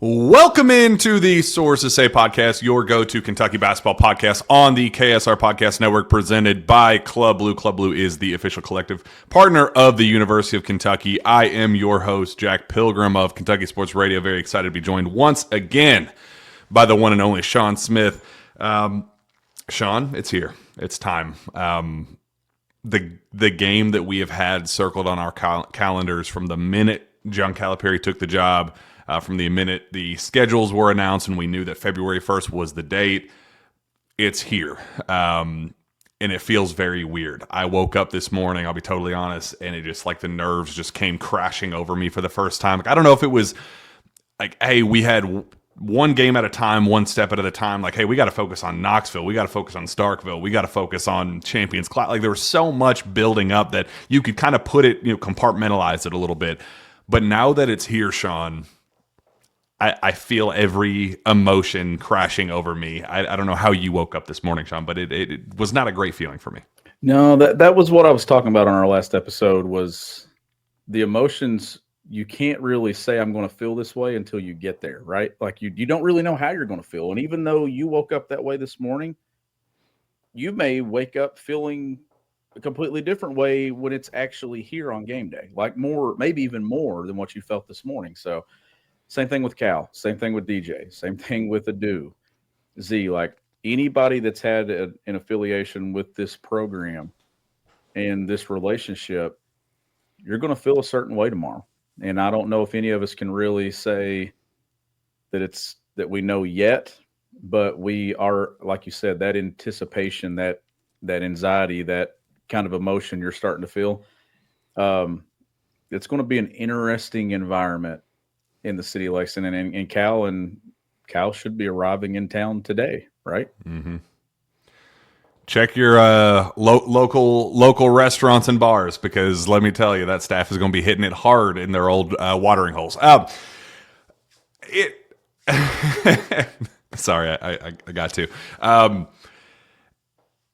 Welcome into the Sources Say podcast, your go-to Kentucky basketball podcast on the KSR Podcast Network, presented by Club Blue. Club Blue is the official collective partner of the University of Kentucky. I am your host, Jack Pilgrim of Kentucky Sports Radio. Very excited to be joined once again by the one and only Sean Smith. Sean, it's here. It's time. The game that we have had circled on our calendars from the minute John Calipari took the job, from the minute the schedules were announced and we knew that February 1st was the date, it's here. And it feels very weird. I woke up this morning, I'll be totally honest, and it just like the nerves just came crashing over me for the first time. Like, I don't know if it was like, hey, we had one game at a time, one step at a time. Like, hey, we got to focus on Knoxville. We got to focus on Starkville. We got to focus on Champions Class. Like, there was so much building up that you could kind of put it, compartmentalize it a little bit. But now that it's here, Sean, I feel every emotion crashing over me. I don't know how you woke up this morning, Sean, but it was not a great feeling for me. No, that was what I was talking about on our last episode, was the emotions. You can't really say I'm going to feel this way until you get there, right? Like you don't really know how you're going to feel. And even though you woke up that way this morning, you may wake up feeling a completely different way when it's actually here on game day, like more, maybe even more than what you felt this morning. So same thing with Cal, same thing with DJ, same thing with Adu, Z. Like anybody that's had an affiliation with this program and this relationship, you're going to feel a certain way tomorrow. And I don't know if any of us can really say that we know yet, but we are, like you said, that anticipation, that anxiety, that kind of emotion you're starting to feel. It's going to be an interesting environment in the city of Lexington, and Cal should be arriving in town today, right? Mm-hmm. Check your local restaurants and bars, because let me tell you, that staff is going to be hitting it hard in their old watering holes. Sorry, I got to.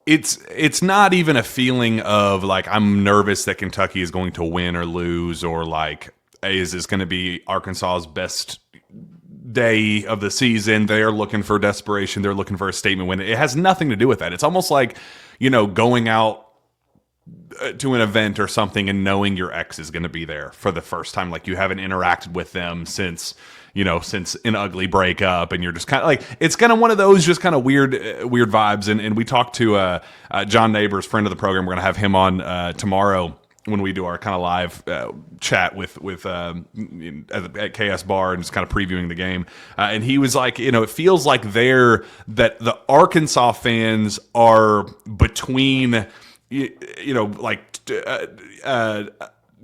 It's not even a feeling of like I'm nervous that Kentucky is going to win or lose, or like, hey, is this going to be Arkansas's best day of the season? They're looking for desperation. They're looking for a statement win. It has nothing to do with that. It's almost like, going out to an event or something and knowing your ex is going to be there for the first time. Like you haven't interacted with them since an ugly breakup, and you're just kind of like, it's kind of one of those just kind of weird vibes. And we talked to John Neighbors, friend of the program. We're going to have him on tomorrow when we do our kind of live chat with at KS Bar, and just kind of previewing the game. And he was like, it feels like that the Arkansas fans are between,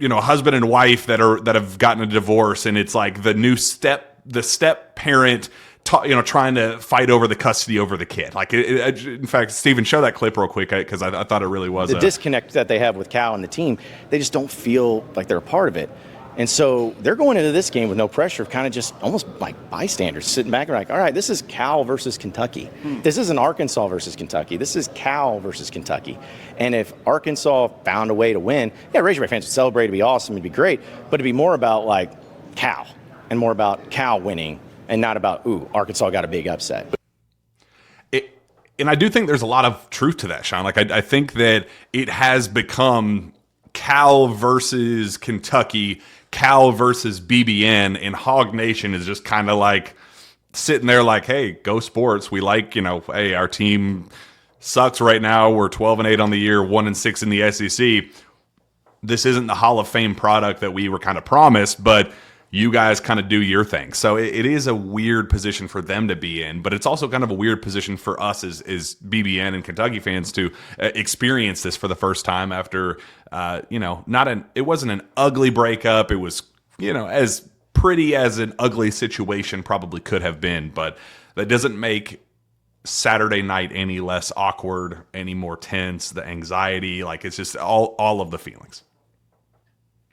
husband and wife that have gotten a divorce, and it's like the step parent, trying to fight over the custody over the kid. Like, in fact, Steven, show that clip real quick, because I thought it really was the disconnect that they have with Cal and the team. They just don't feel like they're a part of it. And so they're going into this game with no pressure, kind of just almost like bystanders, sitting back and like, all right, this is Cal versus Kentucky. This isn't Arkansas versus Kentucky. This is Cal versus Kentucky. And if Arkansas found a way to win, yeah, Razorback fans would celebrate. It'd be awesome. It'd be great. But it'd be more about like Cal, and more about Cal winning, and not about, Arkansas got a big upset. And I do think there's a lot of truth to that, Sean. Like, I think that it has become Cal versus Kentucky, Cal versus BBN, and Hog Nation is just kind of like sitting there like, hey, go sports. We like, hey, our team sucks right now. We're 12-8 on the year, 1-6 in the SEC. This isn't the Hall of Fame product that we were kind of promised, but you guys kind of do your thing. So it is a weird position for them to be in, but it's also kind of a weird position for us as BBN and Kentucky fans to experience this for the first time after, it wasn't an ugly breakup. It was, as pretty as an ugly situation probably could have been, but that doesn't make Saturday night any less awkward, any more tense, the anxiety, like it's just all of the feelings.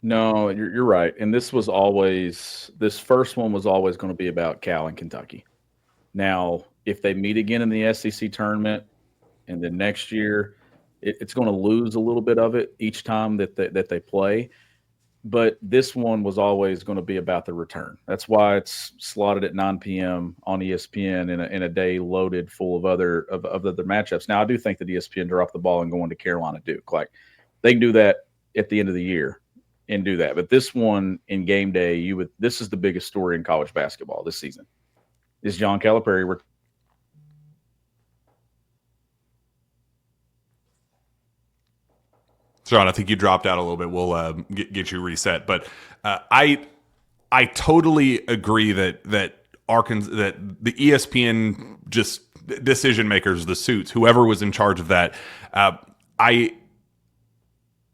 No, you're right. And this first one was always going to be about Cal and Kentucky. Now, if they meet again in the SEC tournament, and then next year, it's going to lose a little bit of it each time that they play. But this one was always going to be about the return. That's why it's slotted at 9 p.m. on ESPN in a day loaded full of other matchups. Now, I do think that ESPN dropped the ball and going to Carolina Duke. Like, they can do that at the end of the year and do that. But this one in game day, this is the biggest story in college basketball this season. Is John Calipari Sean, I think you dropped out a little bit. We'll get you reset. But I totally agree that Arkansas, that the ESPN just decision makers, the suits, whoever was in charge of that,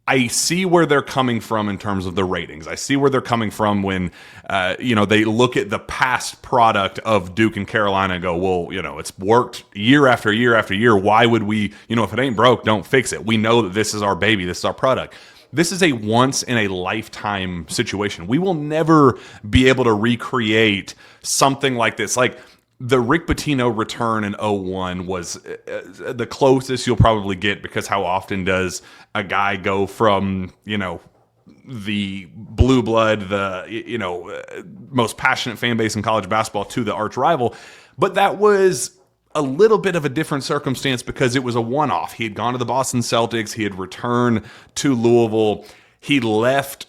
I see where they're coming from in terms of the ratings. I see where they're coming from when, they look at the past product of Duke and Carolina and go, well, it's worked year after year after year. Why would we, if it ain't broke, don't fix it. We know that this is our baby. This is our product. This is a once in a lifetime situation. We will never be able to recreate something like this. Like, the Rick Pitino return in 2001 was the closest you'll probably get, because how often does a guy go from, the blue blood, the, most passionate fan base in college basketball to the arch rival? But that was a little bit of a different circumstance because it was a one-off. He had gone to the Boston Celtics. He had returned to Louisville. He left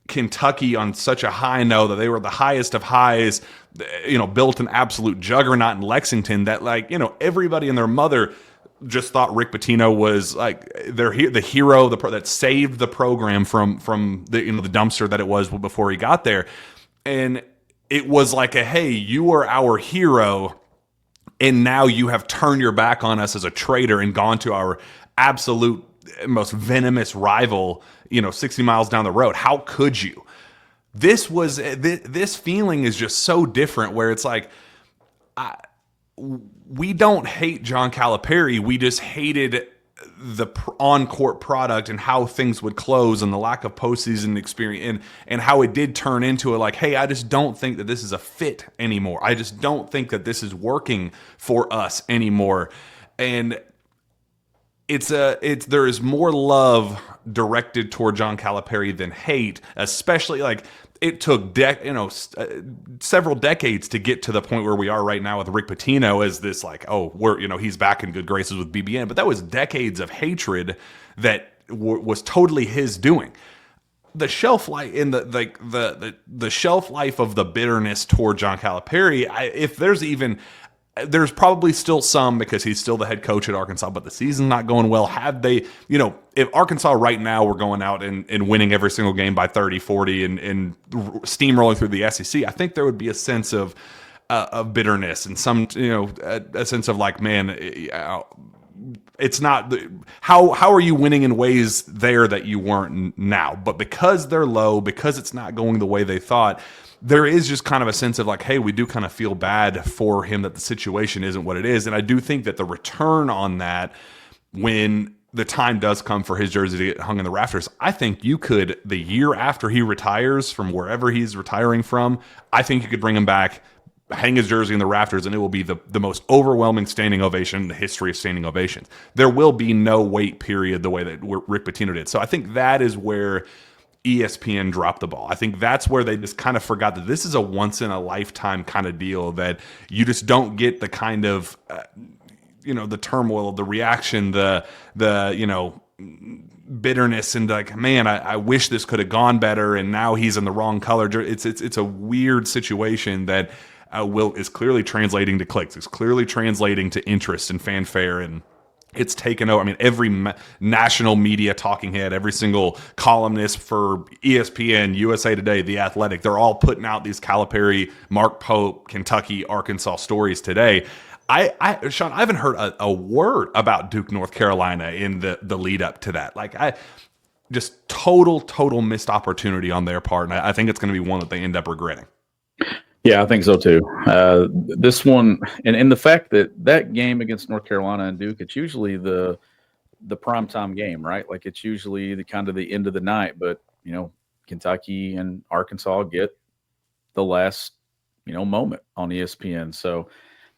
Kentucky on such a high note that they were the highest of highs, built an absolute juggernaut in Lexington that, everybody and their mother just thought Rick Pitino was like the hero that saved the program from the the dumpster that it was before he got there. And it was like hey, you are our hero, and now you have turned your back on us as a traitor and gone to our absolute most venomous rival, 60 miles down the road. How could you? This feeling is just so different, where it's like, we don't hate John Calipari. We just hated the on-court product and how things would close and the lack of postseason experience and how it did turn into hey, I just don't think that this is a fit anymore. I just don't think that this is working for us anymore. And there is more love directed toward John Calipari than hate, especially it took several decades to get to the point where we are right now with Rick Pitino as this he's back in good graces with BBN, but that was decades of hatred that was totally his doing. The shelf life in the shelf life of the bitterness toward John Calipari, if there's probably still some, because he's still the head coach at Arkansas, but the season's not going well. Have they, if Arkansas right now were going out and winning every single game by 30, 40 and steamrolling through the SEC, I think there would be a sense of bitterness and some, a sense of man, it's not how are you winning in ways there that you weren't now? But because they're low, because it's not going the way they thought, there is just kind of a sense of hey, we do kind of feel bad for him that the situation isn't what it is. And I do think that the return on that, when the time does come for his jersey to get hung in the rafters, I think you could, the year after he retires from wherever he's retiring from, I think you could bring him back, hang his jersey in the rafters, and it will be the most overwhelming standing ovation in the history of standing ovations. There will be no wait period the way that Rick Pitino did. So I think that is where ESPN dropped the ball. I think that's where they just kind of forgot that this is a once in a lifetime kind of deal, that you just don't get the kind of, the turmoil, the reaction, the bitterness, and man, I wish this could have gone better, and now he's in the wrong color. It's a weird situation that is clearly translating to clicks. It's clearly translating to interest and fanfare, and it's taken over. I mean, every national media talking head, every single columnist for ESPN, USA Today, The Athletic, they're all putting out these Calipari, Mark Pope, Kentucky, Arkansas stories today. Sean, I haven't heard a word about Duke, North Carolina in the lead up to that. Just total missed opportunity on their part, and I think it's going to be one that they end up regretting. Yeah, I think so too. This one, and the fact that game against North Carolina and Duke, it's usually the primetime game, right? It's usually the kind of the end of the night, but Kentucky and Arkansas get the last moment on ESPN. So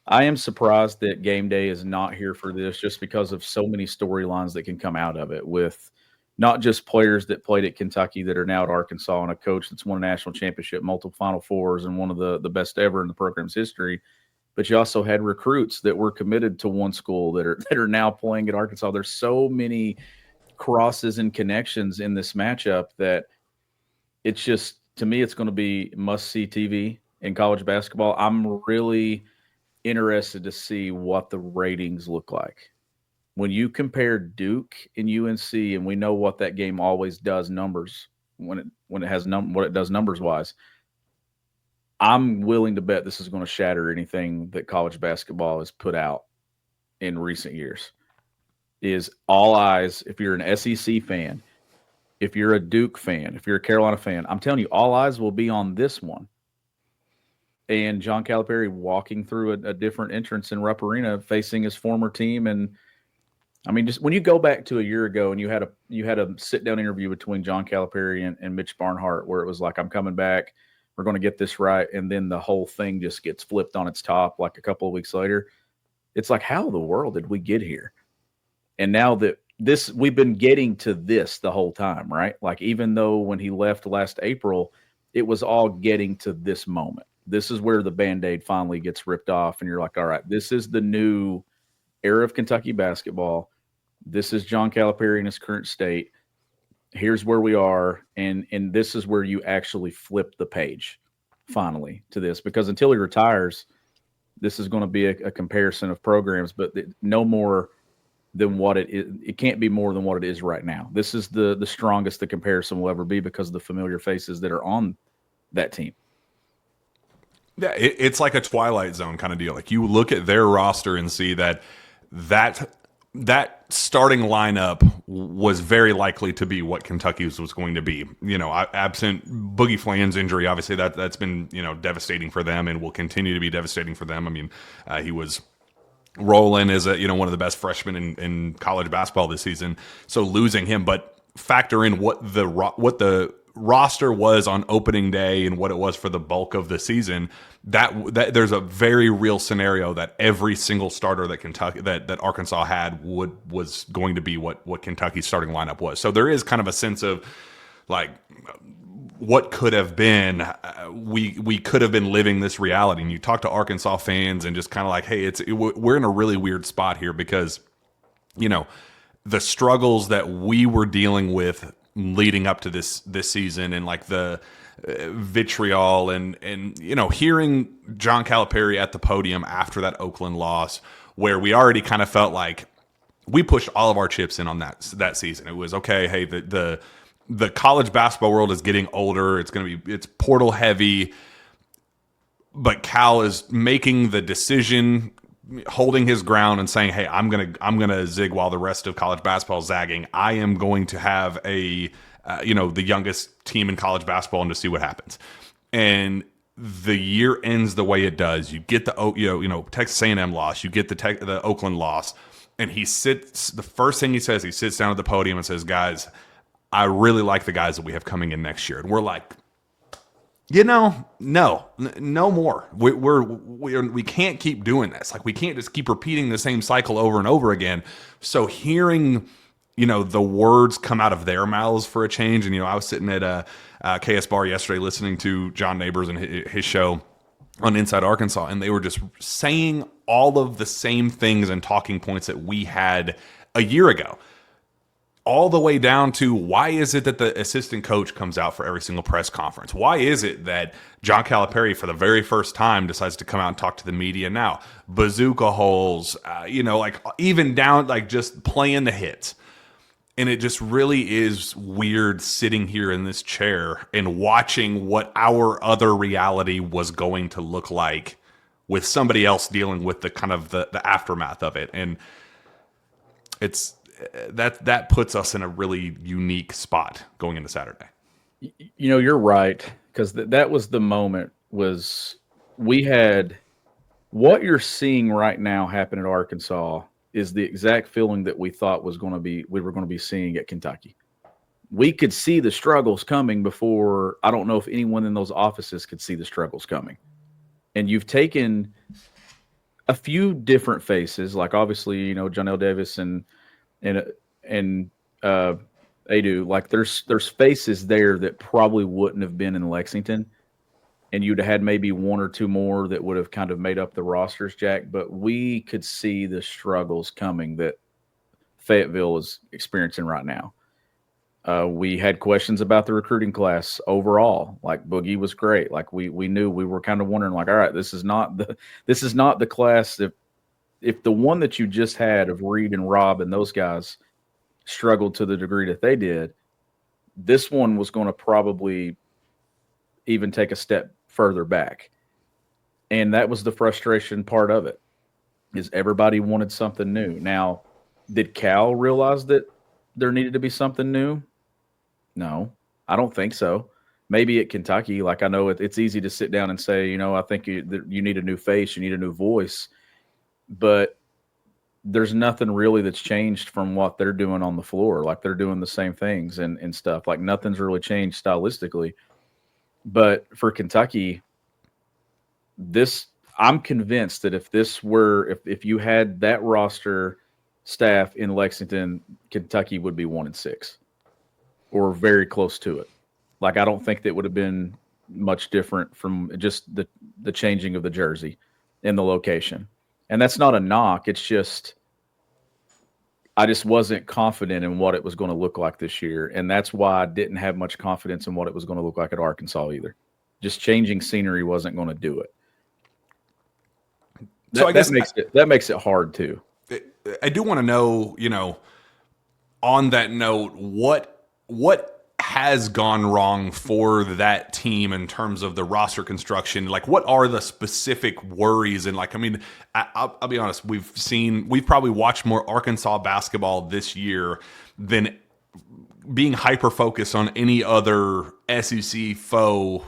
I am surprised that game day is not here for this, just because of so many storylines that can come out of it, with not just players that played at Kentucky that are now at Arkansas, and a coach that's won a national championship, multiple Final Fours, and one of the best ever in the program's history. But you also had recruits that were committed to one school that are now playing at Arkansas. There's so many crosses and connections in this matchup that it's just, to me, it's going to be must-see TV in college basketball. I'm really interested to see what the ratings look like. When you compare Duke and UNC, and we know what that game always does numbers when it has what it does numbers wise, I'm willing to bet this is going to shatter anything that college basketball has put out in recent years. Is all eyes, if you're an SEC fan, if you're a Duke fan, if you're a Carolina fan, I'm telling you, all eyes will be on this one. And John Calipari walking through a different entrance in Rupp Arena, facing his former team. And I mean, just when you go back to a year ago and you had a sit-down interview between John Calipari and Mitch Barnhart, where it was like, I'm coming back, we're going to get this right, and then the whole thing just gets flipped on its top like a couple of weeks later. It's like, how in the world did we get here? And now that we've been getting to this the whole time, right? Like, even though when he left last April, it was all getting to this moment. This is where the Band-Aid finally gets ripped off, and you're like, all right, this is the new era of Kentucky basketball. This is John Calipari in his current state. Here's where we are, and this is where you actually flip the page finally to this, because until he retires, this is going to be a comparison of programs, but no more than what it is. It can't be more than what it is right now. This is the strongest the comparison will ever be because of the familiar faces that are on that team. Yeah, it's like a Twilight Zone kind of deal. Like, you look at their roster and see that starting lineup was very likely to be what Kentucky's was going to be. You know, absent Boogie Flan's injury, obviously that's been, you know, devastating for them and will continue to be devastating for them. I mean, he was rolling as one of the best freshmen in college basketball this season. So losing him, but factor in what the roster was on opening day and what it was for the bulk of the season, that there's a very real scenario that every single starter that Arkansas had was going to be what Kentucky's starting lineup was. So there is kind of a sense of like what could have been. We could have been living this reality. And you talk to Arkansas fans and just kind of like, hey, we're in a really weird spot here because, you know, the struggles that we were dealing with leading up to this season and like the vitriol and you know, hearing John Calipari at the podium after that Oakland loss, where we already kind of felt like we pushed all of our chips in on that season. It was okay. Hey, the college basketball world is getting older. It's portal heavy, but Cal is making the decision, holding his ground and saying, hey, I'm gonna zig while the rest of college basketball is zagging. I am going to have the youngest team in college basketball, and to see what happens. And the year ends the way it does. You get the Texas A&M loss. You get the Oakland loss, and he sits. The first thing he says, he sits down at the podium and says, "Guys, I really like the guys that we have coming in next year." And we're like, no more. We can't keep doing this. Like, we can't just keep repeating the same cycle over and over again. So hearing, you know, the words come out of their mouths for a change. And, you know, I was sitting at a KS bar yesterday listening to John Neighbors and his show on Inside Arkansas, and they were just saying all of the same things and talking points that we had a year ago. All the way down to, why is it that the assistant coach comes out for every single press conference? Why is it that John Calipari, for the very first time, decides to come out and talk to the media now? Bazooka holes, like even down, like just playing the hits. And it just really is weird sitting here in this chair and watching what our other reality was going to look like with somebody else dealing with the kind of the aftermath of it. And it's, that puts us in a really unique spot going into Saturday. You know, you're right, because that was the moment. Was we had what you're seeing right now happen at Arkansas is the exact feeling that we thought we were going to be seeing at Kentucky. We could see the struggles coming before. I don't know if anyone in those offices could see the struggles coming. And you've taken a few different faces, like obviously, you know, Jonell Davis and They do. Like there's faces there that probably wouldn't have been in Lexington, and you'd have had maybe one or two more that would have kind of made up the rosters, Jack. But we could see the struggles coming that Fayetteville is experiencing right now. We had questions about the recruiting class overall. Like Boogie was great. Like we knew, we were kind of wondering, like, all right, this is not the class that, if the one that you just had of Reed and Rob and those guys struggled to the degree that they did, this one was going to probably even take a step further back. And that was the frustration part of it, is everybody wanted something new. Now, did Cal realize that there needed to be something new? No, I don't think so. Maybe at Kentucky, like I know it's easy to sit down and say, I think you need a new face, you need a new voice, but there's nothing really that's changed from what they're doing on the floor. Like they're doing the same things and stuff. Like nothing's really changed stylistically. But for Kentucky, I'm convinced that if you had that roster staff in Lexington, Kentucky would be 1-6 or very close to it. Like, I don't think that would have been much different from just the changing of the jersey and the location. And that's not a knock. It's just, I just wasn't confident in what it was going to look like this year. And that's why I didn't have much confidence in what it was going to look like at Arkansas either. Just changing scenery wasn't going to do it. So I guess that makes it hard too. I do want to know, on that note, what has gone wrong for that team in terms of the roster construction? Like, what are the specific worries? And I'll be honest, we've probably watched more Arkansas basketball this year than being hyper-focused on any other SEC foe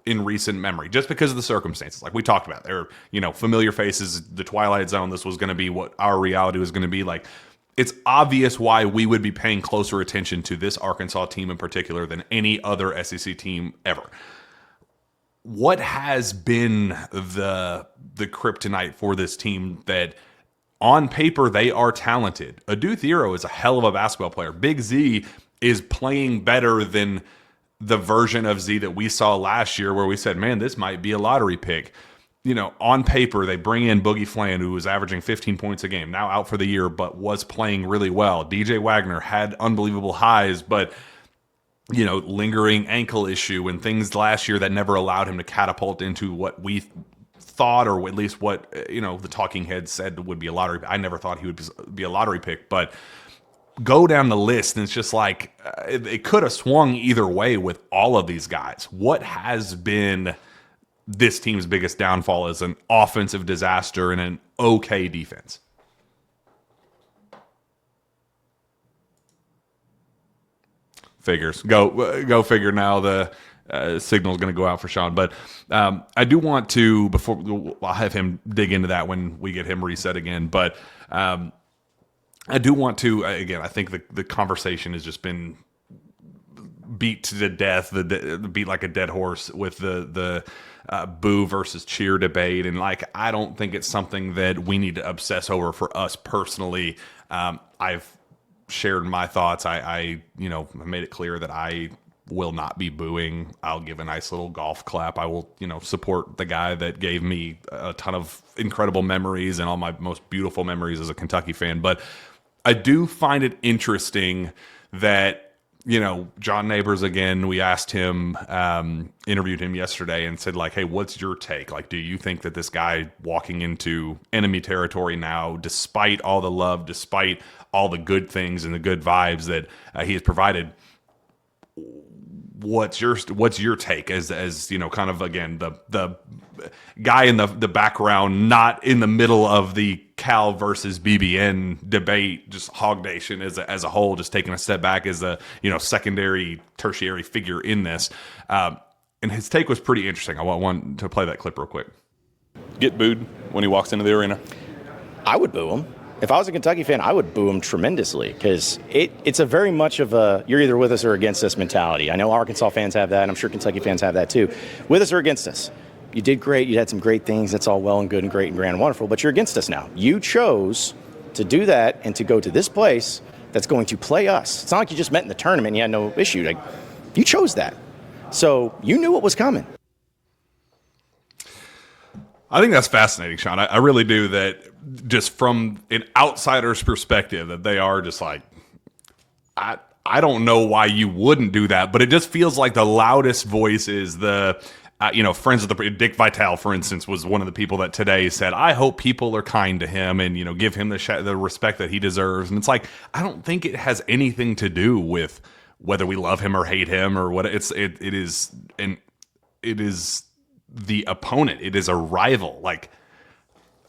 in recent memory, just because of the circumstances. Like we talked about, they're, familiar faces, the Twilight Zone. This was going to be what our reality was going to be like. It's obvious why we would be paying closer attention to this Arkansas team in particular than any other SEC team ever. What has been the kryptonite for this team that on paper they are talented? Adu Thiero is a hell of a basketball player. Big Z is playing better than the version of Z that we saw last year where we said, man, this might be a lottery pick. On paper, they bring in Boogie Flan, who was averaging 15 points a game, now out for the year, but was playing really well. DJ Wagner had unbelievable highs, but, lingering ankle issue and things last year that never allowed him to catapult into what we thought, or at least what, the talking heads said would be a lottery. I never thought he would be a lottery pick, but go down the list, and it's just like it could have swung either way with all of these guys. What has been this team's biggest downfall as an offensive disaster and an okay defense? Figures. Go figure now. The signal is going to go out for Sean. But I do want to, I'll have him dig into that when we get him reset again. But I do want to, again, I think the conversation has just been beat to death, beat like a dead horse with the boo versus cheer debate. And I don't think it's something that we need to obsess over for us personally. I've shared my thoughts. I made it clear that I will not be booing. I'll give a nice little golf clap. I will, support the guy that gave me a ton of incredible memories and all my most beautiful memories as a Kentucky fan. But I do find it interesting that, John Neighbors, again, we asked him, interviewed him yesterday and said, hey, what's your take? Do you think that this guy walking into enemy territory now, despite all the love, despite all the good things and the good vibes that he has provided, what's your take as kind of, again, the guy in the background, not in the middle of the Cal versus BBN debate, just Hog Nation as a whole, just taking a step back as a secondary, tertiary figure in this. And his take was pretty interesting. I want to play that clip real quick. Get booed when he walks into the arena? I would boo him. If I was a Kentucky fan, I would boo him tremendously, because it's a very much of a you're either with us or against us mentality. I know Arkansas fans have that, and I'm sure Kentucky fans have that too. With us or against us. You did great. You had some great things. That's all well and good and great and grand and wonderful, but you're against us now. You chose to do that and to go to this place that's going to play us. It's not like you just met in the tournament and you had no issue. Like, you chose that. So you knew what was coming. I think that's fascinating, Sean. I really do, that just from an outsider's perspective, that they are just like, I don't know why you wouldn't do that, but it just feels like the loudest voice is the, friends of the Dick Vitale, for instance, was one of the people that today said, I hope people are kind to him and, give him the respect that he deserves. And it's like, I don't think it has anything to do with whether we love him or hate him or what. It is the opponent. It is a rival. Like,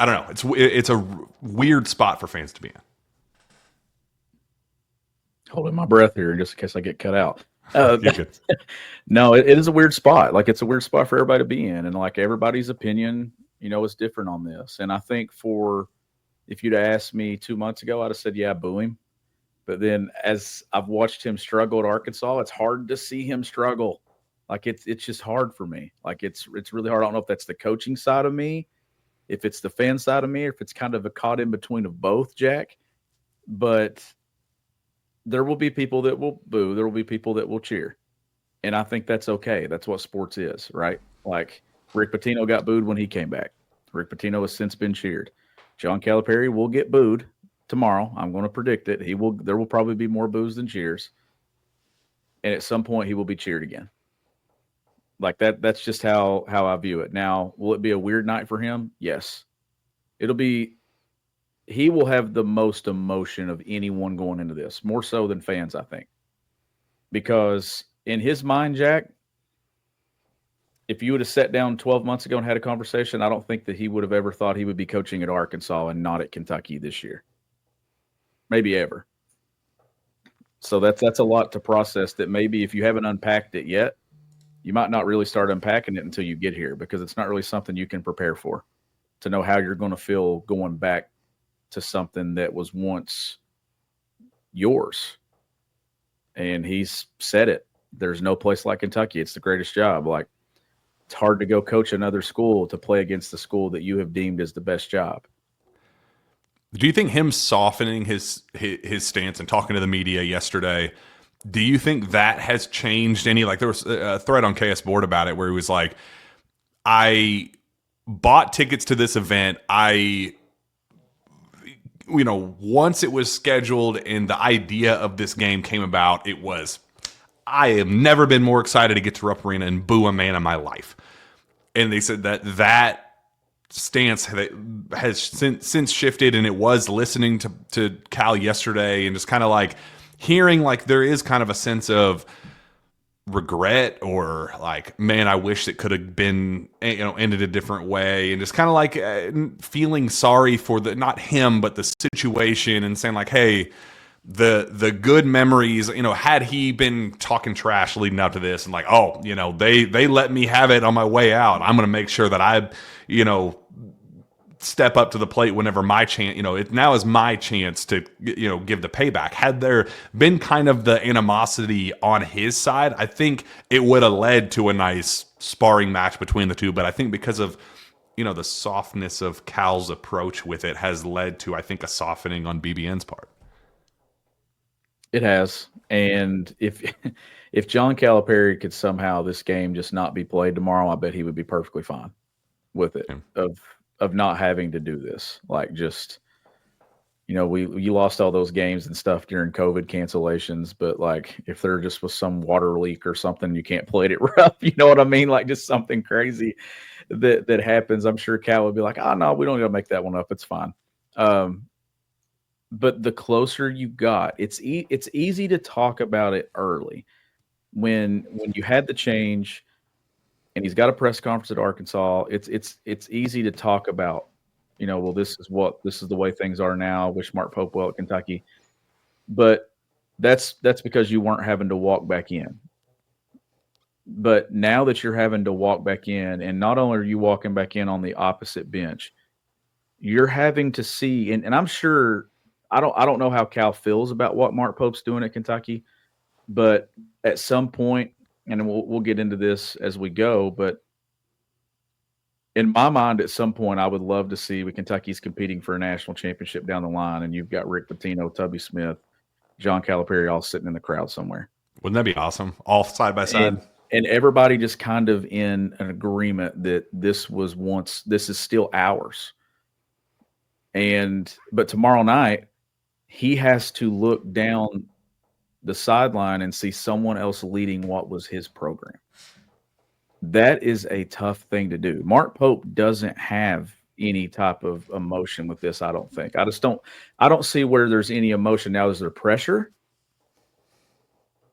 I don't know. It's a weird spot for fans to be in. Holding my breath here just in case I get cut out. You're good. No, it is a weird spot. Like, it's a weird spot for everybody to be in. And like, everybody's opinion, is different on this. And I think if you'd asked me 2 months ago, I'd have said, yeah, boo him. But then as I've watched him struggle at Arkansas, it's hard to see him struggle. Like, it's just hard for me. Like, it's really hard. I don't know if that's the coaching side of me, if it's the fan side of me, or if it's kind of a caught in between of both, Jack. But there will be people that will boo. There will be people that will cheer. And I think that's okay. That's what sports is, right? Like, Rick Pitino got booed when he came back. Rick Pitino has since been cheered. John Calipari will get booed tomorrow. I'm going to predict it. There will probably be more boos than cheers. And at some point he will be cheered again. Like, that's just how I view it. Now, will it be a weird night for him? Yes. He will have the most emotion of anyone going into this, more so than fans, I think. Because in his mind, Jack, if you would have sat down 12 months ago and had a conversation, I don't think that he would have ever thought he would be coaching at Arkansas and not at Kentucky this year. Maybe ever. So that's a lot to process, that maybe if you haven't unpacked it yet, you might not really start unpacking it until you get here, because it's not really something you can prepare for, to know how you're going to feel going back to something that was once yours. And he's said it. There's no place like Kentucky. It's the greatest job. Like, it's hard to go coach another school to play against the school that you have deemed as the best job. Do you think him softening his stance and talking to the media yesterday, do you think that has changed any? Like, there was a thread on KS Board about it where he was like, I bought tickets to this event. Once it was scheduled and the idea of this game came about, I have never been more excited to get to Rupp Arena and boo a man in my life. And they said that stance has since shifted, and it was listening to Cal yesterday and just kind of like hearing, like, there is kind of a sense of regret, or like, man, I wish it could have been, ended a different way, and just kind of like feeling sorry for not him, but the situation, and saying like, hey, the good memories, had he been talking trash leading up to this and like, oh, they let me have it on my way out, I'm going to make sure that I, step up to the plate whenever my chance, it now is my chance to, give the payback. Had there been kind of the animosity on his side, I think it would have led to a nice sparring match between the two. But I think because of, the softness of Cal's approach with it has led to, I think, a softening on BBN's part. It has. And if John Calipari could somehow, this game just not be played tomorrow, I bet he would be perfectly fine with it, of not having to do this. Like, just, you lost all those games and stuff during COVID cancellations, but like, if there just was some water leak or something, you can't play it at Rupp, you know what I mean? Like, just something crazy that happens, I'm sure Cal would be like, oh no, we don't need to make that one up, it's fine. But the closer you got, it's easy to talk about it early. When you had the change and he's got a press conference at Arkansas, it's easy to talk about, well, this is the way things are now. Wish Mark Pope well at Kentucky. But that's because you weren't having to walk back in. But now that you're having to walk back in, and not only are you walking back in on the opposite bench, you're having to see, and I'm sure, I don't know how Cal feels about what Mark Pope's doing at Kentucky, but at some point, and we'll get into this as we go, but in my mind, at some point, I would love to see Kentucky's competing for a national championship down the line, and you've got Rick Pitino, Tubby Smith, John Calipari all sitting in the crowd somewhere. Wouldn't that be awesome? All side by side. And everybody just kind of in an agreement that this is still ours. But tomorrow night, he has to look down the sideline and see someone else leading what was his program. That is a tough thing to do. Mark Pope doesn't have any type of emotion with this, I don't think. I don't see where there's any emotion. Now, is there pressure?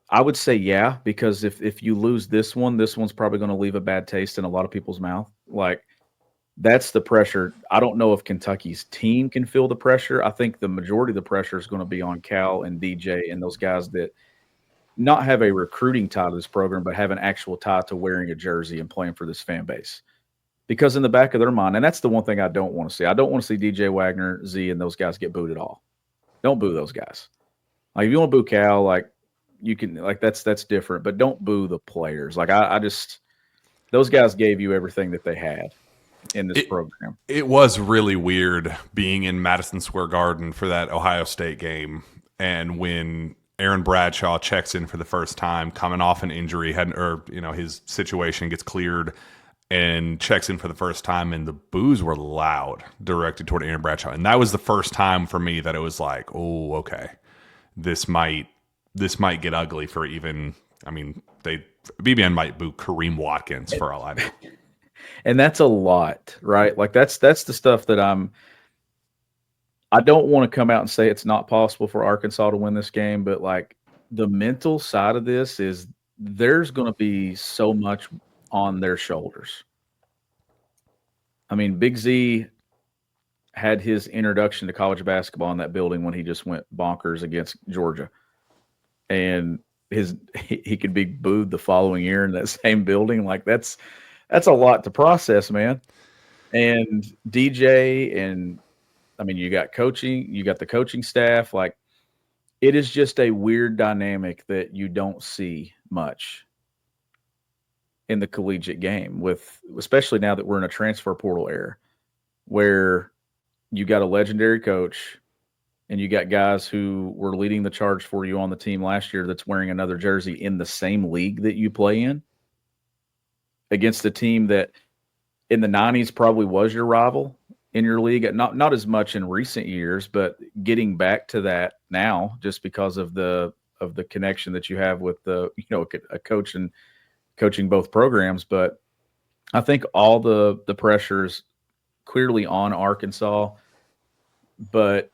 I would say yeah, because if you lose this one's probably going to leave a bad taste in a lot of people's mouth. Like, that's the pressure. I don't know if Kentucky's team can feel the pressure. I think the majority of the pressure is going to be on Cal and DJ and those guys that not have a recruiting tie to this program, but have an actual tie to wearing a jersey and playing for this fan base. Because in the back of their mind, and that's the one thing I don't want to see. I don't want to see DJ Wagner, Z, and those guys get booed at all. Don't boo those guys. Like, if you want to boo Cal, like, you can, like, that's different, but don't boo the players. Like, I just, those guys gave you everything that they had in this program. It was really weird being in Madison Square Garden for that Ohio State game, and when Aaron Bradshaw checks in for the first time, coming off an injury, his situation gets cleared, and checks in for the first time, and the boos were loud, directed toward Aaron Bradshaw, and that was the first time for me that it was like, oh, okay, this might get ugly for even. I mean, BBN might boo Kareem Watkins for all I know. And that's a lot, right? Like, that's the stuff that I don't want to come out and say it's not possible for Arkansas to win this game, but like, the mental side of this is there's going to be so much on their shoulders. I mean, Big Z had his introduction to college basketball in that building when he just went bonkers against Georgia. And he could be booed the following year in that same building. Like, that's a lot to process, man. And DJ, and I mean, you got coaching, you got the coaching staff. Like, it is just a weird dynamic that you don't see much in the collegiate game, especially now that we're in a transfer portal era, where you got a legendary coach and you got guys who were leading the charge for you on the team last year that's wearing another jersey in the same league that you play in, against a team that in the 90s probably was your rival in your league. Not as much in recent years, but getting back to that now, just because of the connection that you have with a coach and coaching both programs. But I think all the pressure's clearly on Arkansas. But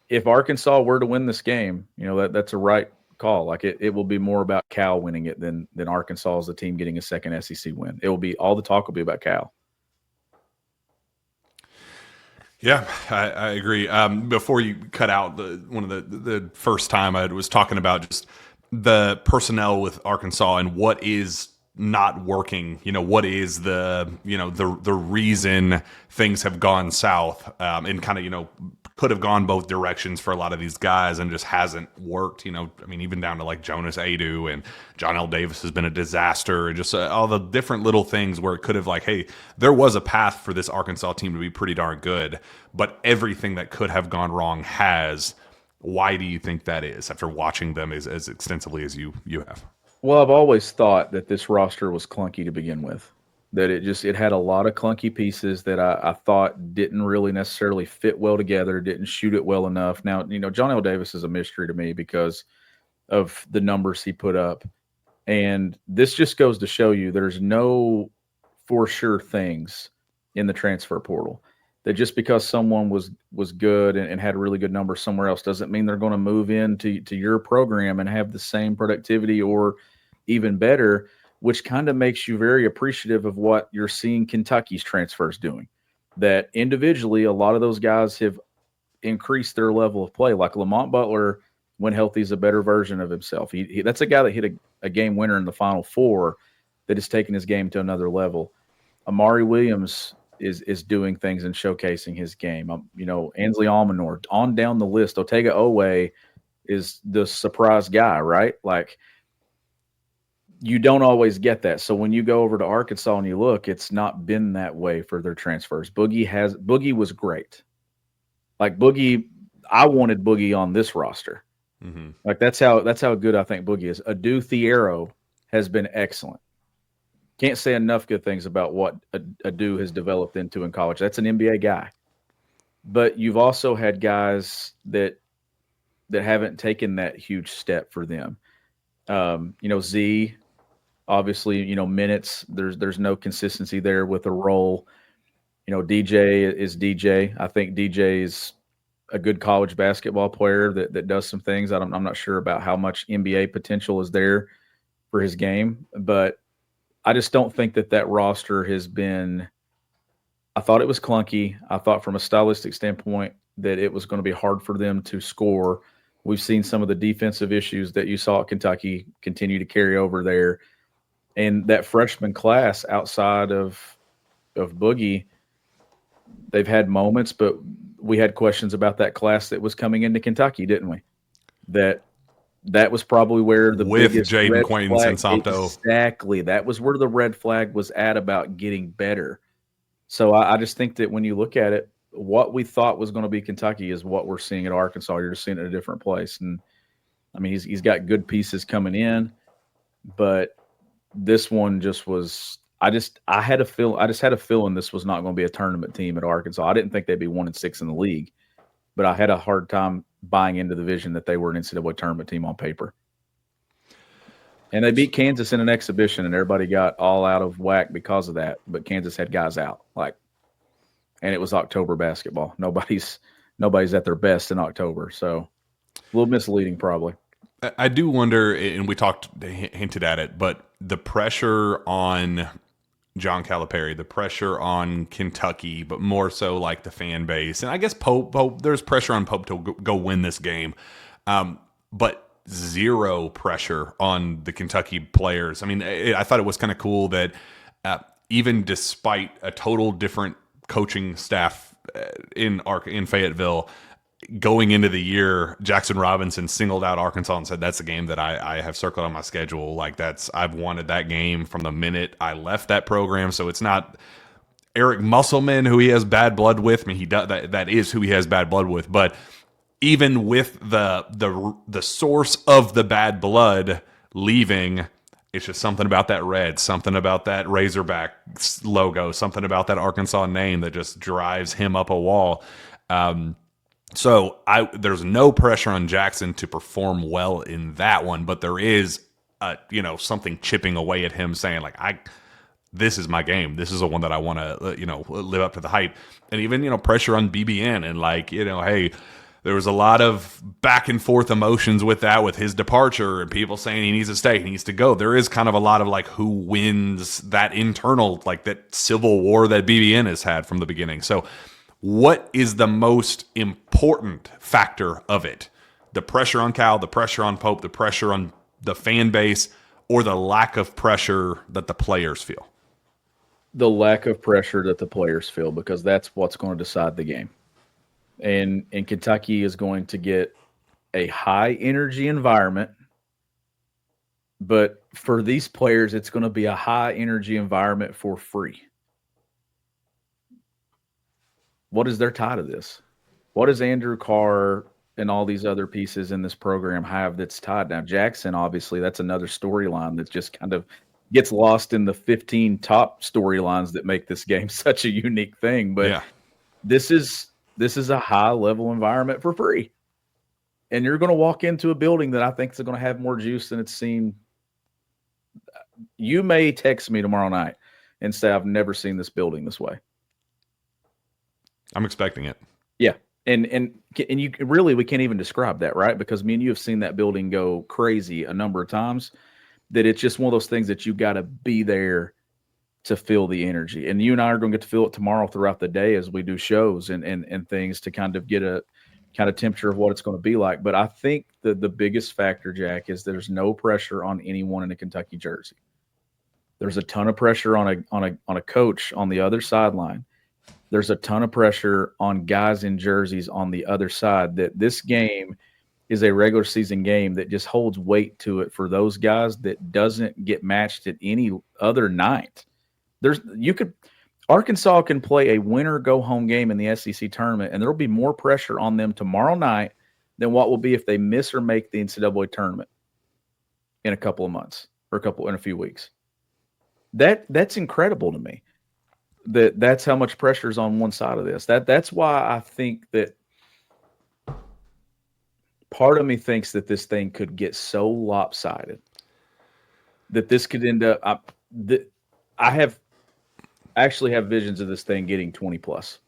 if Arkansas were to win this game, that's a right call. Like, it will be more about Cal winning it than Arkansas as the team getting a second SEC win. It will be, all the talk will be about Cal. Yeah, I agree. Before you cut out one of the first time I was talking about just the personnel with Arkansas and what is not working. What is the reason things have gone south, and kind of could have gone both directions for a lot of these guys and just hasn't worked. Even down to like Jonas Adu and John L. Davis has been a disaster, and just all the different little things where it could have, like, hey, there was a path for this Arkansas team to be pretty darn good, but everything that could have gone wrong has. Why do you think that is, after watching them as extensively as you have? Well, I've always thought that this roster was clunky to begin with. That it had a lot of clunky pieces that I thought didn't really necessarily fit well together, didn't shoot it well enough. Now, John L. Davis is a mystery to me because of the numbers he put up. And this just goes to show you there's no for sure things in the transfer portal. That just because someone was good and had a really good number somewhere else doesn't mean they're going to move into your program and have the same productivity or even better, which kind of makes you very appreciative of what you're seeing Kentucky's transfers doing. That individually, a lot of those guys have increased their level of play. Like Lamont Butler, when healthy, is a better version of himself. That's a guy that hit a game winner in the Final Four that has taken his game to another level. Amari Williams is doing things and showcasing his game. Ansley Almanor, on down the list. Otega Owe is the surprise guy, right? Like, you don't always get that. So when you go over to Arkansas and you look, it's not been that way for their transfers. Boogie was great. Like, Boogie, I wanted Boogie on this roster. Mm-hmm. Like that's how good I think Boogie is. Adu Thiero has been excellent. Can't say enough good things about what Adu has developed into in college. That's an NBA guy. But you've also had guys that haven't taken that huge step for them. Z, obviously, minutes. There's no consistency there with a role. DJ is DJ. I think DJ is a good college basketball player that does some things. I'm not sure about how much NBA potential is there for his game, but I just don't think that roster has been. I thought it was clunky. I thought from a stylistic standpoint that it was going to be hard for them to score. We've seen some of the defensive issues that you saw at Kentucky continue to carry over there. And that freshman class outside of Boogie, they've had moments, but we had questions about that class that was coming into Kentucky, didn't we? That was probably where the with biggest Jaden red Quaintance flag, and Somto. Exactly. That was where the red flag was at about getting better. So I just think that when you look at it, what we thought was going to be Kentucky is what we're seeing at Arkansas. You're just seeing it at a different place. And I mean, he's got good pieces coming in, but this one just was. I just had a feeling this was not going to be a tournament team at Arkansas. I didn't think they'd be 1-6 in the league, but I had a hard time buying into the vision that they were an NCAA tournament team on paper. And they beat Kansas in an exhibition, and everybody got all out of whack because of that. But Kansas had guys out, and it was October basketball. Nobody's at their best in October, so a little misleading probably. I do wonder, and we hinted at it, but the pressure on John Calipari, the pressure on Kentucky, but more so like the fan base, and I guess Pope. There's pressure on Pope to go win this game, but zero pressure on the Kentucky players. I mean, I thought it was kind of cool that even despite a total different coaching staff in Fayetteville, going into the year, Jackson Robinson singled out Arkansas and said, that's a game that I have circled on my schedule. I've wanted that game from the minute I left that program. So it's not Eric Musselman, who he has bad blood with. I mean, he does that is who he has bad blood with, but even with the source of the bad blood leaving, it's just something about that red, something about that Razorback logo, something about that Arkansas name that just drives him up a wall. So there's no pressure on Jackson to perform well in that one, but there is something chipping away at him saying this is my game. This is the one that I want to live up to the hype. And even pressure on BBN and hey, there was a lot of back and forth emotions with his departure and people saying he needs to stay, he needs to go. There is kind of a lot of who wins that internal, that civil war that BBN has had from the beginning. So what is the most important factor of it? The pressure on Cal, the pressure on Pope, the pressure on the fan base, or the lack of pressure that the players feel? The lack of pressure that the players feel, because that's what's going to decide the game. And Kentucky is going to get a high energy environment, but for these players, it's going to be a high energy environment for free. What is their tie to this? What does Andrew Carr and all these other pieces in this program have that's tied? Now, Jackson, obviously, that's another storyline that just kind of gets lost in the 15 top storylines that make this game such a unique thing. But yeah. This is a high-level environment for free. And you're going to walk into a building that I think is going to have more juice than it's seen. You may text me tomorrow night and say, I've never seen this building this way. I'm expecting it. Yeah. And you really, we can't even describe that, right? Because me and you have seen that building go crazy a number of times, that it's just one of those things that you got to be there to feel the energy. And you and I are going to get to feel it tomorrow throughout the day as we do shows and things to kind of get a kind of temperature of what it's going to be like. But I think the biggest factor, Jack, is there's no pressure on anyone in a Kentucky jersey. There's a ton of pressure on a coach on the other sideline. There's a ton of pressure on guys in jerseys on the other side, that this game is a regular season game that just holds weight to it for those guys that doesn't get matched at any other night. Arkansas can play a winner go home game in the SEC tournament, and there'll be more pressure on them tomorrow night than what will be if they miss or make the NCAA tournament in a couple of months or in a few weeks. That's incredible to me. That's how much pressure is on one side of this. That's why I think that part of me thinks that this thing could get so lopsided that this could end up. I actually have visions of this thing getting 20 plus.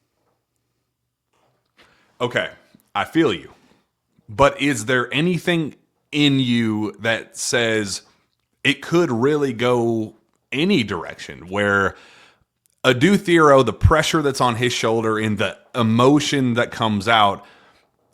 Okay, I feel you. But is there anything in you that says it could really go any direction where Adou Thiero, the pressure that's on his shoulder and the emotion that comes out,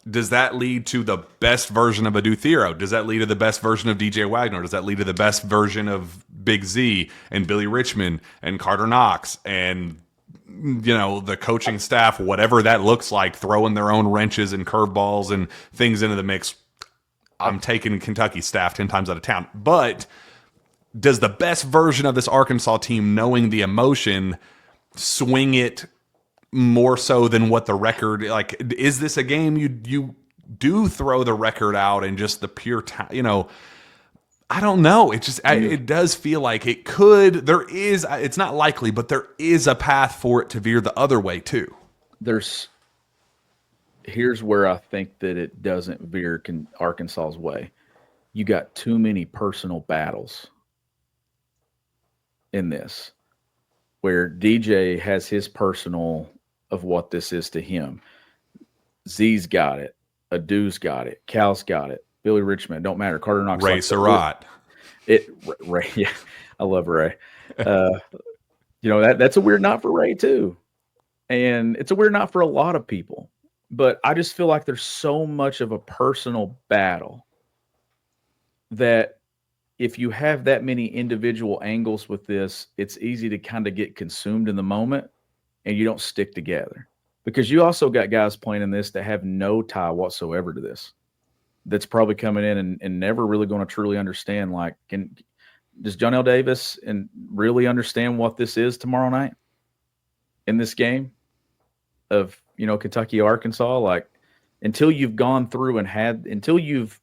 does that lead to the best version of Adou Thiero? Does that lead to the best version of DJ Wagner? Does that lead to the best version of Big Z and Billy Richmond and Carter Knox and the coaching staff, whatever that looks like, throwing their own wrenches and curveballs and things into the mix? I'm taking Kentucky staff 10 times out of town. But does the best version of this Arkansas team, knowing the emotion, swing it more so than what the record, like, is this a game you do throw the record out and just the pure I don't know. It just it does feel like it could. It's not likely, but there is a path for it to veer the other way too. Here's where I think that it doesn't veer Arkansas's way. You got too many personal battles in this, where DJ has his personal of what this is to him. Z's got it. Adou's got it. Cal's got it. Billy Richmond, don't matter. Carter Knox. Ray Surratt. Ray, yeah, I love Ray. That's a weird knot for Ray too. And it's a weird knot for a lot of people. But I just feel like there's so much of a personal battle that if you have that many individual angles with this, it's easy to kind of get consumed in the moment and you don't stick together. Because you also got guys playing in this that have no tie whatsoever to this. That's probably coming in and never really going to truly understand, like, does John L. Davis really understand what this is tomorrow night in this game of, Kentucky, Arkansas? Like, until you've gone through until you've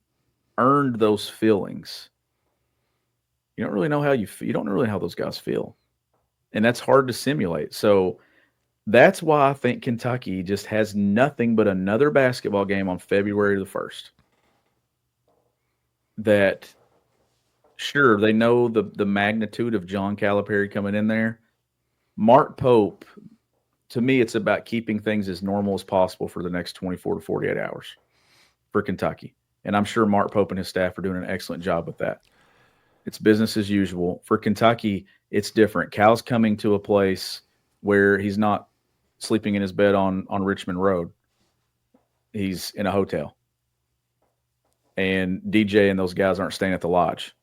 earned those feelings, you don't really know how you don't really know how those guys feel. And that's hard to simulate. So that's why I think Kentucky just has nothing but another basketball game on February the 1st. That, sure, they know the magnitude of John Calipari coming in there. Mark Pope, to me, it's about keeping things as normal as possible for the next 24 to 48 hours for Kentucky. And I'm sure Mark Pope and his staff are doing an excellent job with that. It's business as usual. For Kentucky, it's different. Cal's coming to a place where he's not sleeping in his bed on Richmond Road. He's in a hotel. And DJ and those guys aren't staying at the lodge.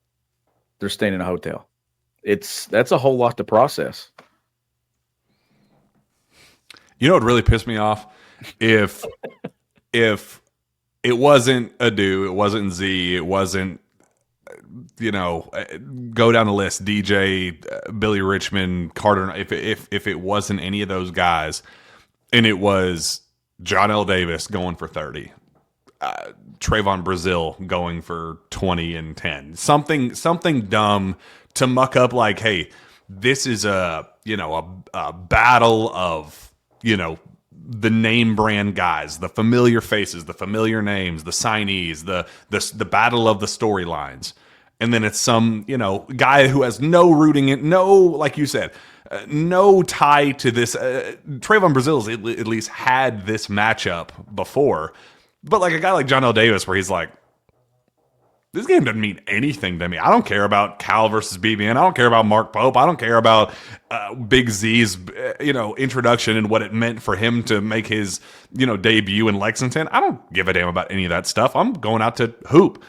They're staying in a hotel. That's a whole lot to process. You know what really pissed me off? If it wasn't Adou, it wasn't Z, it wasn't, go down the list, DJ, Billy Richmond, Carter, if it wasn't any of those guys, and it was John L. Davis going for 30, Trayvon Brazile going for 20 and 10, something dumb to muck up, like, hey, this is a battle of, the name brand guys, the familiar faces, the familiar names, the signees, the battle of the storylines. And then it's some, guy who has no rooting in, like you said, no tie to this. Trayvon Brazile's at least had this matchup before. But like a guy like John L. Davis, where he's like, this game doesn't mean anything to me. I don't care about Cal versus BBN. I don't care about Mark Pope. I don't care about Big Z's, introduction and what it meant for him to make his, debut in Lexington. I don't give a damn about any of that stuff. I'm going out to hoop.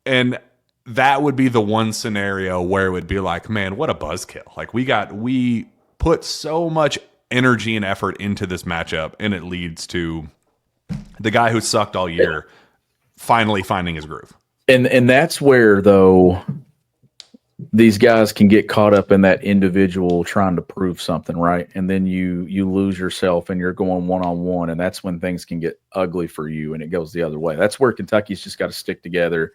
And that would be the one scenario where it would be like, man, what a buzzkill. Like, we put so much energy and effort into this matchup, and it leads to the guy who sucked all year finally finding his groove. And that's where, though, these guys can get caught up in that individual trying to prove something, right? And then you lose yourself and you're going one-on-one, and that's when things can get ugly for you and it goes the other way. That's where Kentucky's just got to stick together.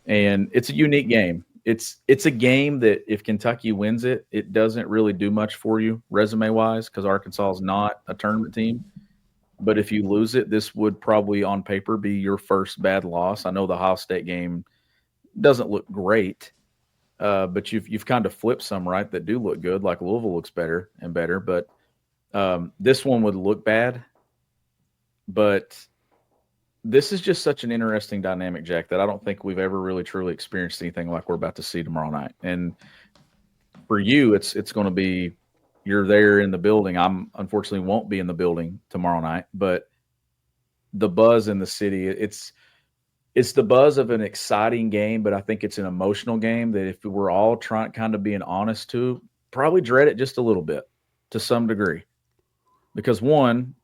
And it's a unique game. It's a game that if Kentucky wins it, it doesn't really do much for you resume-wise because Arkansas is not a tournament team. But if you lose it, this would probably on paper be your first bad loss. I know the Ohio State game doesn't look great. But you've kind of flipped some, right, that do look good, like Louisville looks better and better. But this one would look bad. But this is just such an interesting dynamic, Jack, that I don't think we've ever really truly experienced anything like we're about to see tomorrow night. And for you, it's going to be you're there in the building. I'm unfortunately won't be in the building tomorrow night, but the buzz in the city, it's the buzz of an exciting game, but I think it's an emotional game that if we're all trying kind of being honest to, probably dread it just a little bit to some degree. Because one,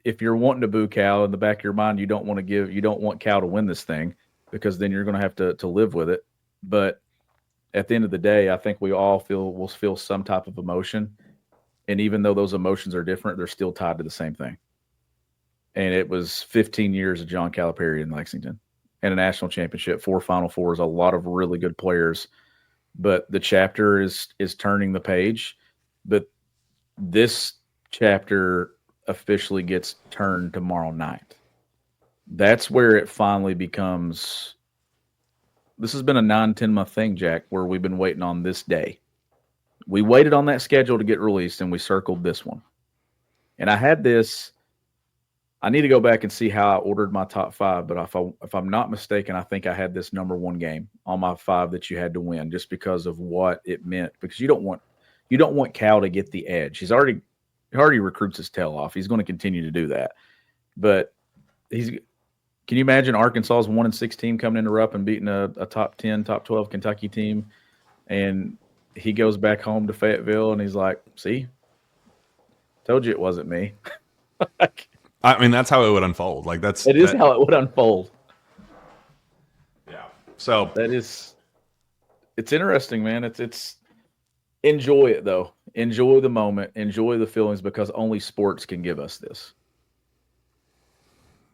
if you're wanting to boo Cal in the back of your mind, you don't want Cal to win this thing because then you're going to have to live with it. But at the end of the day, I think we all will feel some type of emotion. And even though those emotions are different, they're still tied to the same thing. And it was 15 years of John Calipari in Lexington and a national championship, 4 Final Fours, a lot of really good players. But the chapter is turning the page. But this chapter officially gets turned tomorrow night. That's where it finally becomes – this has been a 9-10 month thing, Jack, where we've been waiting on this day. We waited on that schedule to get released, and we circled this one. And I had this – I need to go back and see how I ordered my top 5, but if I'm not mistaken, I think I had this number 1 game on my 5 that you had to win just because of what it meant. Because you don't want Cal to get the edge. He already recruits his tail off. He's going to continue to do that. But can you imagine Arkansas's 1-6 team coming into Rupp and beating a top 10, top 12 Kentucky team, and he goes back home to Fayetteville and he's like, "See, told you it wasn't me." I mean, that's how it would unfold. Like it is how it would unfold. Yeah. So it's interesting, man. It's enjoy it though. Enjoy the moment. Enjoy the feelings because only sports can give us this.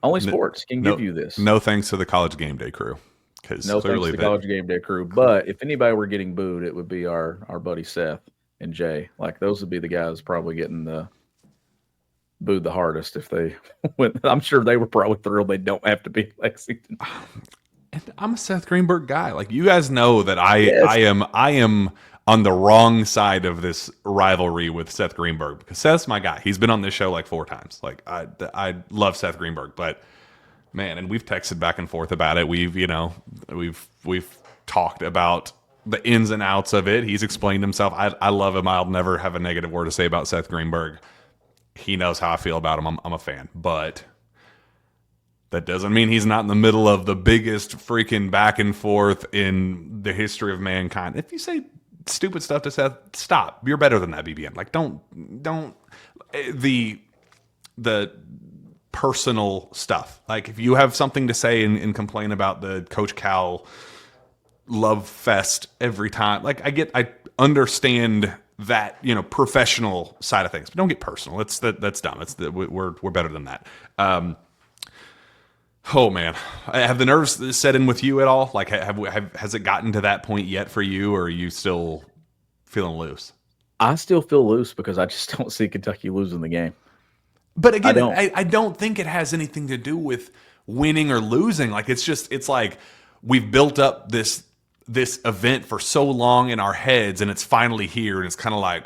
Only sports can give you this. No thanks to the College Game Day crew. No thanks to the College Game Day crew. But if anybody were getting booed, it would be our buddy Seth and Jay. Like those would be the guys probably getting the booed the hardest if they went. I'm sure they were probably thrilled they don't have to be Lexington. And I'm a Seth Greenberg guy. Like you guys know that I am on the wrong side of this rivalry with Seth Greenberg because Seth's my guy. He's been on this show like 4 times. Like I love Seth Greenberg, but man, and we've texted back and forth about it. We've talked about the ins and outs of it. He's explained himself. I love him. I'll never have a negative word to say about Seth Greenberg. He knows how I feel about him. I'm a fan, but that doesn't mean he's not in the middle of the biggest freaking back and forth in the history of mankind. If you say stupid stuff to Seth, stop. You're better than that, BBN. Like don't the personal stuff. Like if you have something to say and complain about the Coach Cal love fest every time, like I understand that, professional side of things, but don't get personal. That's dumb. We're better than that. Oh man, have the nerves set in with you at all? Like, has it gotten to that point yet for you, or are you still feeling loose? I still feel loose because I just don't see Kentucky losing the game. But again, I don't think it has anything to do with winning or losing. Like it's like we've built up this event for so long in our heads, and it's finally here, and it's kind of like,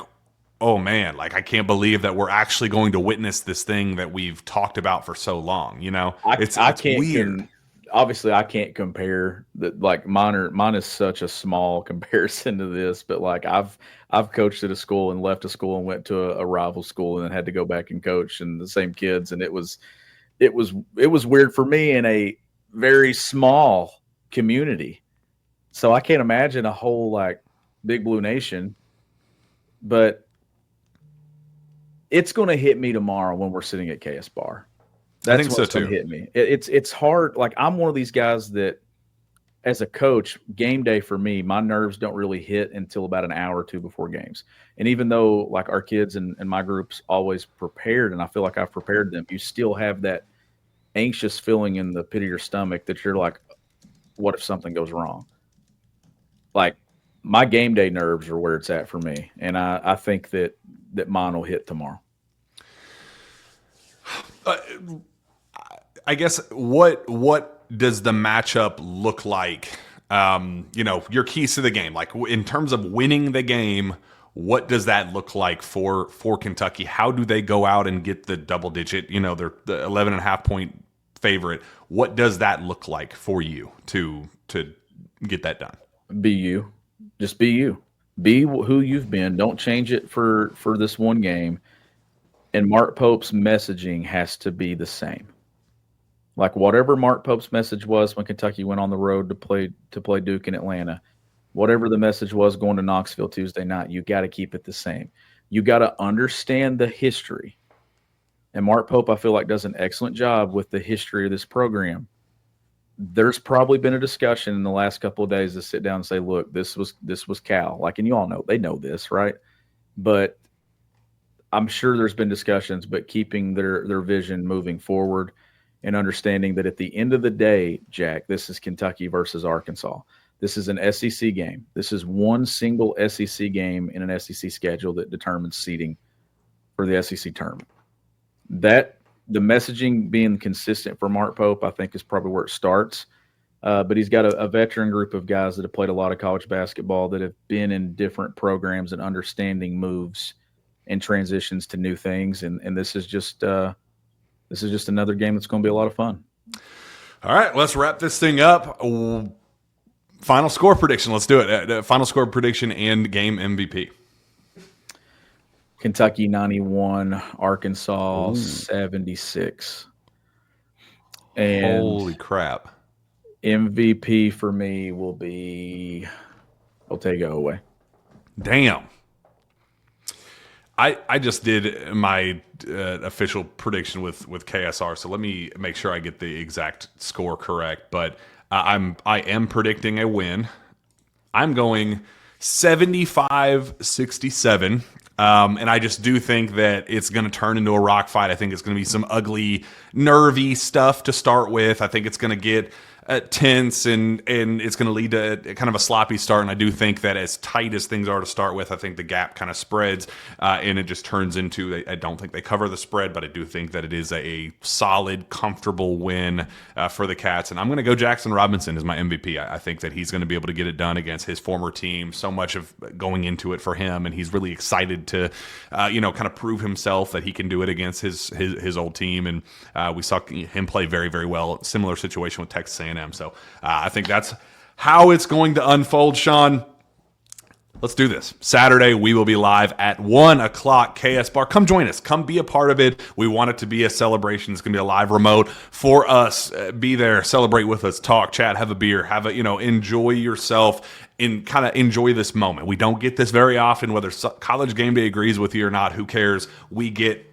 oh man, like I can't believe that we're actually going to witness this thing that we've talked about for so long. It's weird. Obviously, I can't compare that. Like mine is such a small comparison to this, but like I've coached at a school and left a school and went to a rival school and then had to go back and coach and the same kids, and it was weird for me in a very small community. So I can't imagine a whole like Big Blue Nation, but it's going to hit me tomorrow when we're sitting at KS Bar. That's I think so too. Hit me. It's hard. Like I'm one of these guys that as a coach, game day for me, my nerves don't really hit until about an hour or two before games. And even though like our kids and my group's always prepared, and I feel like I've prepared them, you still have that anxious feeling in the pit of your stomach that you're like, what if something goes wrong? Like my game day nerves are where it's at for me. And I think that mine will hit tomorrow. I guess what does the matchup look like? Your keys to the game, like in terms of winning the game, what does that look like for Kentucky? How do they go out and get the double digit? They're the 11.5 point favorite. What does that look like for you to get that done? Be you, just be you. Be who you've been. Don't change it for this one game. And Mark Pope's messaging has to be the same. Like whatever Mark Pope's message was when Kentucky went on the road to play Duke in Atlanta, whatever the message was going to Knoxville Tuesday night, you got to keep it the same. You got to understand the history. And Mark Pope, I feel like, does an excellent job with the history of this program. There's probably been a discussion in the last couple of days to sit down and say, look, this was Cal. Like, and you all know, they know this, right? But I'm sure there's been discussions, but keeping their vision moving forward and understanding that at the end of the day, Jack, this is Kentucky versus Arkansas. This is an SEC game. This is one single SEC game in an SEC schedule that determines seeding for the SEC tournament. That the messaging being consistent for Mark Pope, I think, is probably where it starts. But he's got a veteran group of guys that have played a lot of college basketball, that have been in different programs and understanding moves and transitions to new things. And this is just another game that's going to be a lot of fun. All right, let's wrap this thing up. Final score prediction. Let's do it. Final score prediction and game MVP. Kentucky 91, Arkansas 76. And holy crap. MVP for me will be Otego away. Damn. I just did my official prediction with KSR, so let me make sure I get the exact score correct. But I am predicting a win. I'm going 75-67. And I just do think that it's going to turn into a rock fight. I think it's going to be some ugly, nervy stuff to start with. I think it's going to get tense and it's going to lead to kind of a sloppy start. And I do think that as tight as things are to start with, I think the gap kind of spreads and it just turns into, I don't think they cover the spread, but I do think that it is a solid, comfortable win for the Cats. And I'm going to go Jackson Robinson as my MVP. I think that he's going to be able to get it done against his former team. So much of going into it for him, and he's really excited to, kind of prove himself that he can do it against his old team. And we saw him play very, very well. Similar situation with Texas A&M. So I think that's how it's going to unfold, Sean. Let's do this. Saturday, we will be live at 1 o'clock, KS Bar. Come join us. Come be a part of it. We want it to be a celebration. It's going to be a live remote for us. Be there, celebrate with us, talk, chat, have a beer, enjoy yourself and kind of enjoy this moment. We don't get this very often, whether College Game Day agrees with you or not. Who cares? We get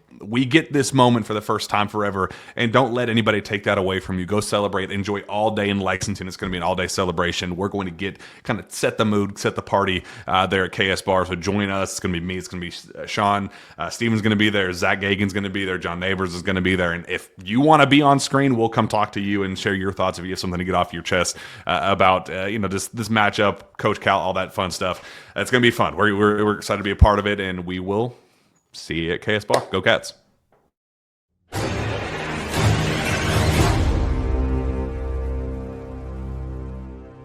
this moment for the first time forever, and don't let anybody take that away from you. Go celebrate, enjoy all day in Lexington. It's going to be an all-day celebration. We're going to kind of set the mood, set the party there at KS Bar. So join us. It's going to be me. It's going to be Sean. Steven's going to be there. Zach Gagan's going to be there. John Neighbors is going to be there. And if you want to be on screen, we'll come talk to you and share your thoughts if you have something to get off your chest about just this matchup, Coach Cal, all that fun stuff. It's going to be fun. We're excited to be a part of it, and we will see you at KS Bar. Go Cats.